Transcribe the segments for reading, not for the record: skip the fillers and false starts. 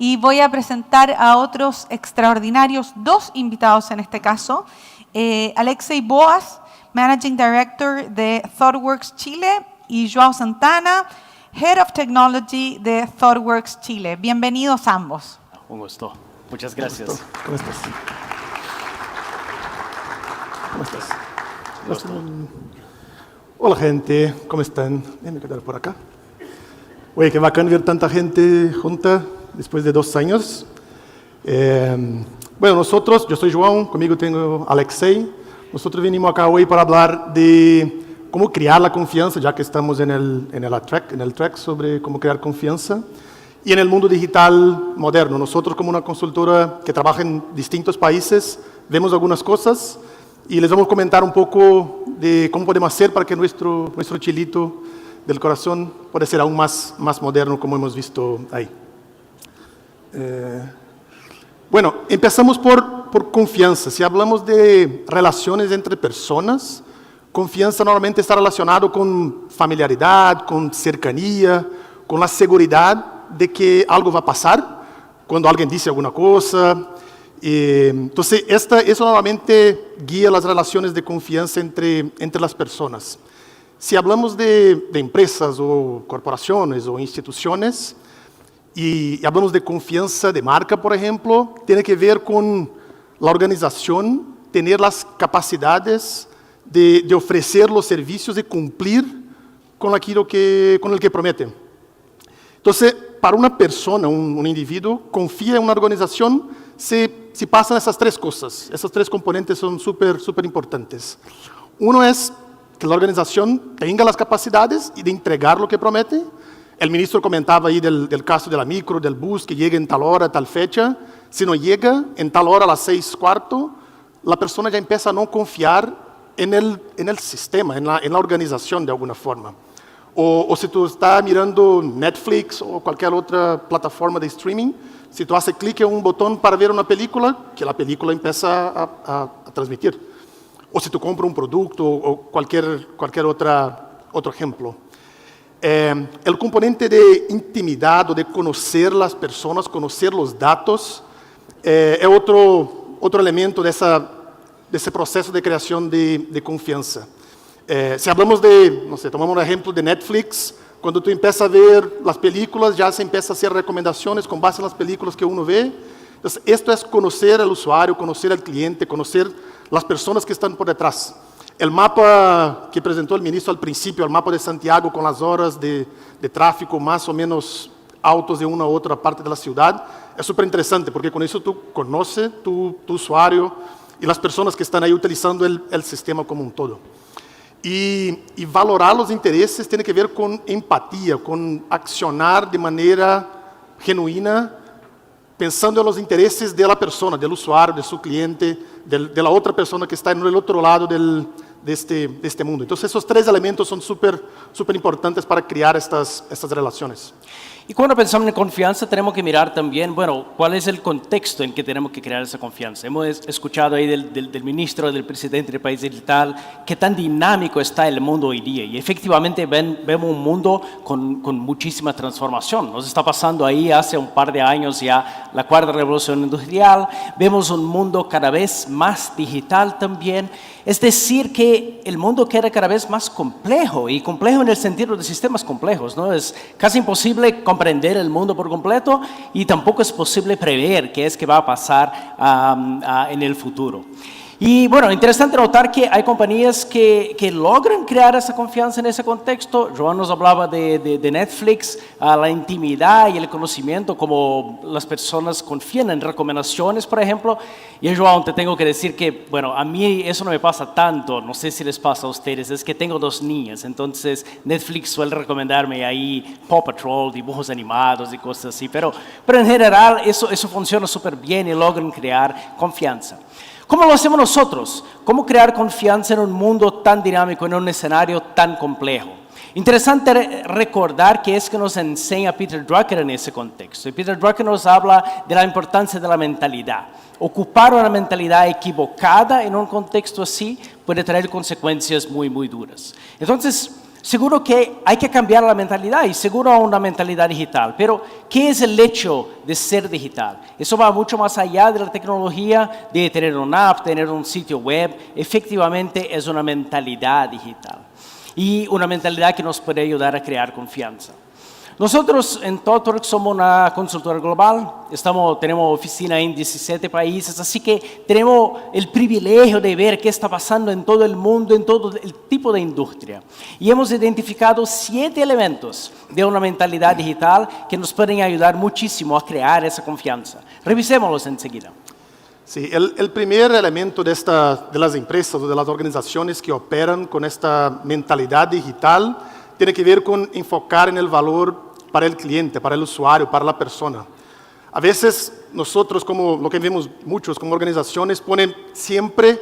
y voy a presentar a otros extraordinarios, dos invitados en este caso. Alexei Boas, Managing Director de ThoughtWorks Chile, y João Santana, Head of Technology de ThoughtWorks Chile. Bienvenidos ambos. Un gusto. Muchas gracias. ¿Cómo estás? ¿Cómo estás? Hola gente, ¿cómo están? Déjenme quedar por acá. Oye, qué bacán ver tanta gente junta después de 2 años. Bueno, nosotros, yo soy João, conmigo tengo Alexei. Nosotros venimos acá hoy para hablar de cómo crear la confianza, ya que estamos en el track sobre cómo crear confianza. Y en el mundo digital moderno, nosotros como una consultora que trabaja en distintos países, vemos algunas cosas y les vamos a comentar un poco de cómo podemos hacer para que nuestro chilito del corazón pueda ser aún más moderno, como hemos visto ahí. Bueno, empezamos por confianza. Si hablamos de relaciones entre personas, confianza normalmente está relacionado con familiaridad, con cercanía, con la seguridad de que algo va a pasar cuando alguien dice alguna cosa. Entonces, eso normalmente guía las relaciones de confianza entre las personas. Si hablamos de empresas o corporaciones o instituciones y hablamos de confianza de marca, por ejemplo, tiene que ver con la organización tener las capacidades de ofrecer los servicios y cumplir con el que promete. Entonces, para una persona, un individuo, confía en una organización si pasan esas 3 cosas. Esas 3 componentes son súper importantes. Uno es que la organización tenga las capacidades de entregar lo que promete. El ministro comentaba ahí del caso de la micro, del bus, que llega en tal hora, tal fecha. Si no llega en tal hora a las 6:15, la persona ya empieza a no confiar en el sistema, en la organización de alguna forma. O si tú estás mirando Netflix o cualquier otra plataforma de streaming, si tú haces clic en un botón para ver una película, que la película empieza a transmitir. O si tú compras un producto o cualquier otro ejemplo. El componente de intimidad o de conocer las personas, conocer los datos, es otro elemento de ese proceso de creación de confianza. Si hablamos tomamos un ejemplo de Netflix, cuando tú empiezas a ver las películas, ya se empieza a hacer recomendaciones con base en las películas que uno ve. Entonces, esto es conocer al usuario, conocer al cliente, conocer las personas que están por detrás. El mapa que presentó el ministro al principio, el mapa de Santiago con las horas de tráfico más o menos autos de una u otra parte de la ciudad, es súper interesante porque con eso tú conoces tu usuario y las personas que están ahí utilizando el sistema como un todo. Y valorar los intereses tiene que ver con empatía, con accionar de manera genuina, pensando en los intereses de la persona, del usuario, de su cliente, de la otra persona que está en el otro lado de este mundo. Entonces, esos 3 elementos son súper importantes para crear estas relaciones. Y cuando pensamos en confianza, tenemos que mirar también, bueno, cuál es el contexto en que tenemos que crear esa confianza. Hemos escuchado ahí del ministro, del presidente del país digital, qué tan dinámico está el mundo hoy día. Y efectivamente vemos un mundo con muchísima transformación. Nos está pasando ahí hace un par de años ya la 4ª revolución industrial. Vemos un mundo cada vez más digital también. Es decir, que el mundo queda cada vez más complejo, y complejo en el sentido de sistemas complejos, ¿no? Es casi imposible comprender el mundo por completo y tampoco es posible prever qué es que va a pasar en el futuro. Y bueno, interesante notar que hay compañías que logran crear esa confianza en ese contexto. João nos hablaba de Netflix, la intimidad y el conocimiento, como las personas confían en recomendaciones, por ejemplo. Y João, te tengo que decir que, bueno, a mí eso no me pasa tanto, no sé si les pasa a ustedes, es que tengo 2 niñas, entonces Netflix suele recomendarme ahí Paw Patrol, dibujos animados y cosas así, pero en general eso funciona súper bien y logran crear confianza. ¿Cómo lo hacemos nosotros? ¿Cómo crear confianza en un mundo tan dinámico, en un escenario tan complejo? Interesante recordar que es que nos enseña Peter Drucker en ese contexto. Y Peter Drucker nos habla de la importancia de la mentalidad. Ocupar una mentalidad equivocada en un contexto así puede traer consecuencias muy duras. Entonces, Seguro que hay que cambiar la mentalidad y seguro a una mentalidad digital, pero ¿qué es el hecho de ser digital? Eso va mucho más allá de la tecnología, de tener una app, tener un sitio web. Efectivamente es una mentalidad digital y una mentalidad que nos puede ayudar a crear confianza. Nosotros en ThoughtWorks somos una consultora global, tenemos oficina en 17 países, así que tenemos el privilegio de ver qué está pasando en todo el mundo, en todo el tipo de industria. Y hemos identificado 7 elementos de una mentalidad digital que nos pueden ayudar muchísimo a crear esa confianza. Revisémoslos enseguida. Sí, el primer elemento de las empresas o de las organizaciones que operan con esta mentalidad digital tiene que ver con enfocar en el valor para el cliente, para el usuario, para la persona. A veces nosotros, como lo que vemos muchos como organizaciones, ponen siempre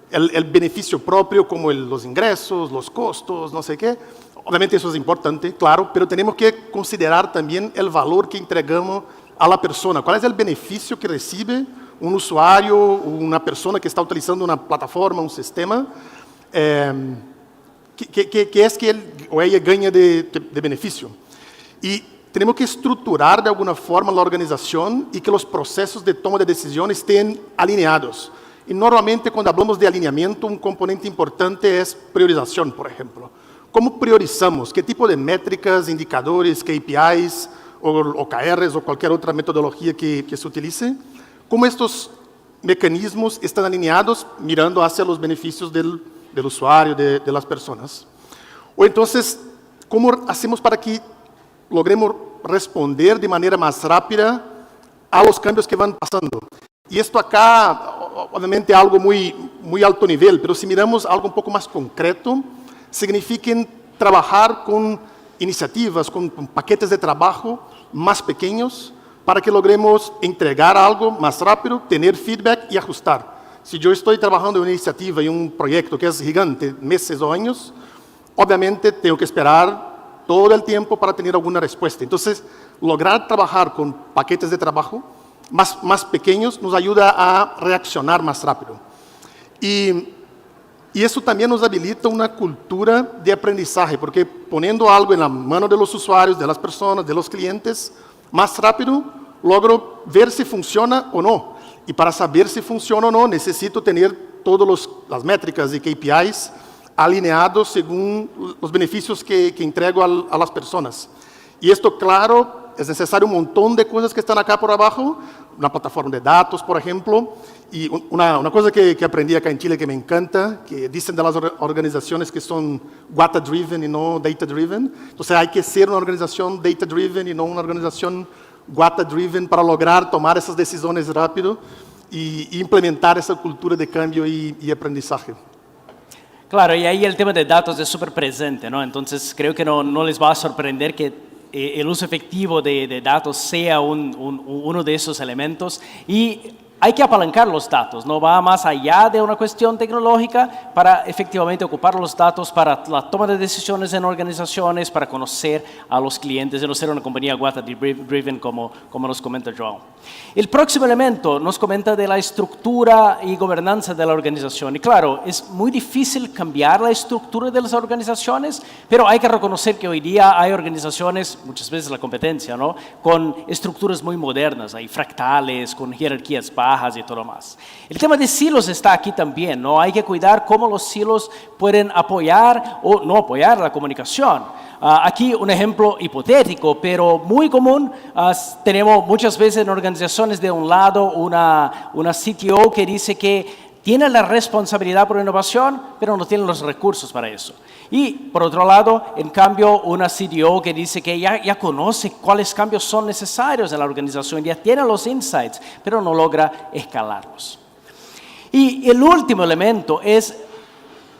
el beneficio propio como los ingresos, los costos, no sé qué. Obviamente eso es importante, claro, pero tenemos que considerar también el valor que entregamos a la persona. ¿Cuál es el beneficio que recibe un usuario, una persona que está utilizando una plataforma, un sistema? ¿Qué es que él o ella gana de beneficio? Y tenemos que estructurar de alguna forma la organización y que los procesos de toma de decisiones estén alineados. Y normalmente cuando hablamos de alineamiento, un componente importante es priorización, por ejemplo. ¿Cómo priorizamos? ¿Qué tipo de métricas, indicadores, KPIs o OKRs o cualquier otra metodología que se utilice? ¿Cómo estos mecanismos están alineados mirando hacia los beneficios del usuario, de las personas? O entonces, ¿cómo hacemos para que logremos responder de manera más rápida a los cambios que van pasando? Y esto acá, obviamente, es algo muy alto nivel, pero si miramos algo un poco más concreto, significa trabajar con iniciativas, con paquetes de trabajo más pequeños, para que logremos entregar algo más rápido, tener feedback y ajustar. Si yo estoy trabajando en una iniciativa y un proyecto que es gigante, meses o años, obviamente tengo que esperar todo el tiempo para tener alguna respuesta. Entonces, lograr trabajar con paquetes de trabajo más pequeños nos ayuda a reaccionar más rápido. Y eso también nos habilita una cultura de aprendizaje, porque poniendo algo en la mano de los usuarios, de las personas, de los clientes, más rápido logro ver si funciona o no. Y para saber si funciona o no, necesito tener todas las métricas y KPIs alineados según los beneficios que entrego a las personas. Y esto, claro, es necesario un montón de cosas que están acá por abajo, una plataforma de datos, por ejemplo, y una cosa que aprendí acá en Chile que me encanta, que dicen de las organizaciones que son Guata-driven y no Data-driven. Entonces hay que ser una organización Data-driven y no una organización Guata-driven para lograr tomar esas decisiones rápido y implementar esa cultura de cambio y aprendizaje. Claro, y ahí el tema de datos es súper presente, ¿no? Entonces creo que no les va a sorprender que el uso efectivo de datos sea uno de esos elementos y hay que apalancar los datos, no va más allá de una cuestión tecnológica para efectivamente ocupar los datos para la toma de decisiones en organizaciones, para conocer a los clientes y no ser una compañía Guata-driven como nos comenta João. El próximo elemento nos comenta de la estructura y gobernanza de la organización. Y claro, es muy difícil cambiar la estructura de las organizaciones, pero hay que reconocer que hoy día hay organizaciones, muchas veces la competencia, ¿no? Con estructuras muy modernas, hay fractales, con jerarquías bajas y todo más. El tema de silos está aquí también, ¿no? Hay que cuidar cómo los silos pueden apoyar o no apoyar la comunicación. Aquí un ejemplo hipotético, pero muy común. Tenemos muchas veces en organizaciones de un lado una CTO que dice que tiene la responsabilidad por innovación, pero no tiene los recursos para eso. Y por otro lado, en cambio, una CDO que dice que ya conoce cuáles cambios son necesarios en la organización, ya tiene los insights, pero no logra escalarlos. Y el último elemento es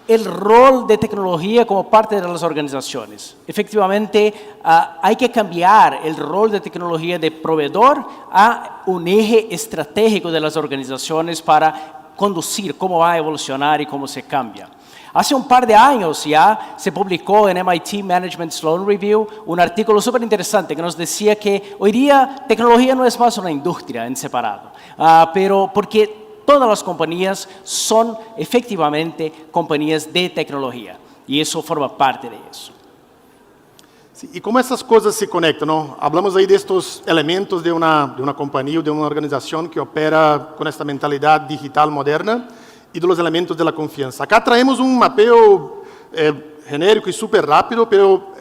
el rol de tecnología como parte de las organizaciones. Efectivamente, hay que cambiar el rol de tecnología de proveedor a un eje estratégico de las organizaciones para conducir cómo va a evolucionar y cómo se cambia. Hace un par de años ya se publicó en MIT Management Sloan Review un artículo súper interesante que nos decía que hoy día tecnología no es más una industria en separado, pero porque todas las compañías son efectivamente compañías de tecnología y eso forma parte de eso. Sí, y cómo esas cosas se conectan, ¿no? Hablamos ahí de estos elementos de una compañía o de una organización que opera con esta mentalidad digital moderna y de los elementos de la confianza. Acá traemos un mapeo genérico y súper rápido, pero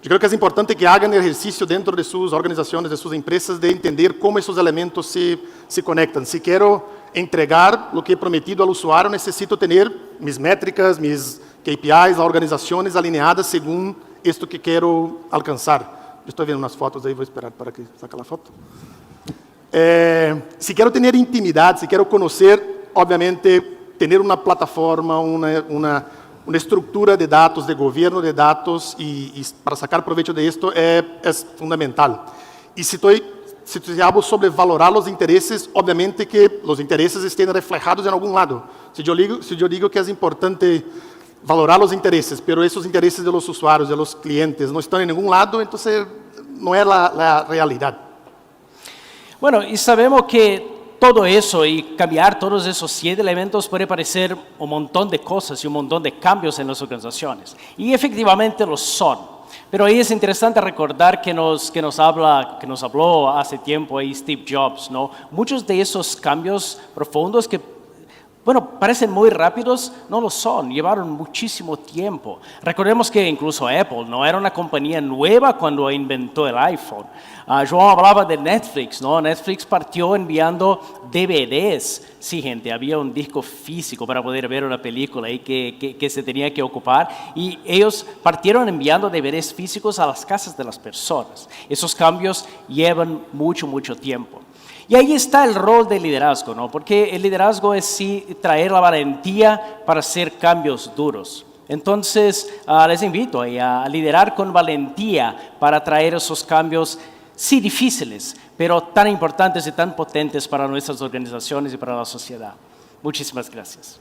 yo creo que es importante que hagan el ejercicio dentro de sus organizaciones, de sus empresas, de entender cómo esos elementos se conectan. Si quiero entregar lo que he prometido al usuario, necesito tener mis métricas, mis KPIs, las organizaciones alineadas según esto que quiero alcanzar. Yo estoy viendo unas fotos ahí, voy a esperar para que saque la foto. Si quiero tener intimidad, si quiero conocer, obviamente, tener una plataforma, una estructura de datos, de gobierno de datos, y para sacar provecho de esto es fundamental. Y si hablo sobre valorar los intereses, obviamente que los intereses estén reflejados en algún lado. Si yo digo que es importante valorar los intereses, pero esos intereses de los usuarios, de los clientes, no están en ningún lado, entonces no es la realidad. Bueno, y sabemos que todo eso y cambiar todos esos 7 elementos puede parecer un montón de cosas y un montón de cambios en las organizaciones. Y efectivamente lo son. Pero ahí es interesante recordar que nos habló hace tiempo ahí Steve Jobs, ¿no? Muchos de esos cambios profundos que parecen muy rápidos, no lo son, llevaron muchísimo tiempo. Recordemos que incluso Apple no era una compañía nueva cuando inventó el iPhone. João hablaba de Netflix, ¿no? Netflix partió enviando DVDs. Sí, gente, había un disco físico para poder ver una película y que se tenía que ocupar. Y ellos partieron enviando DVDs físicos a las casas de las personas. Esos cambios llevan mucho, mucho tiempo. Y ahí está el rol del liderazgo, ¿no? Porque el liderazgo es sí traer la valentía para hacer cambios duros. Entonces, les invito a liderar con valentía para traer esos cambios, sí difíciles, pero tan importantes y tan potentes para nuestras organizaciones y para la sociedad. Muchísimas gracias.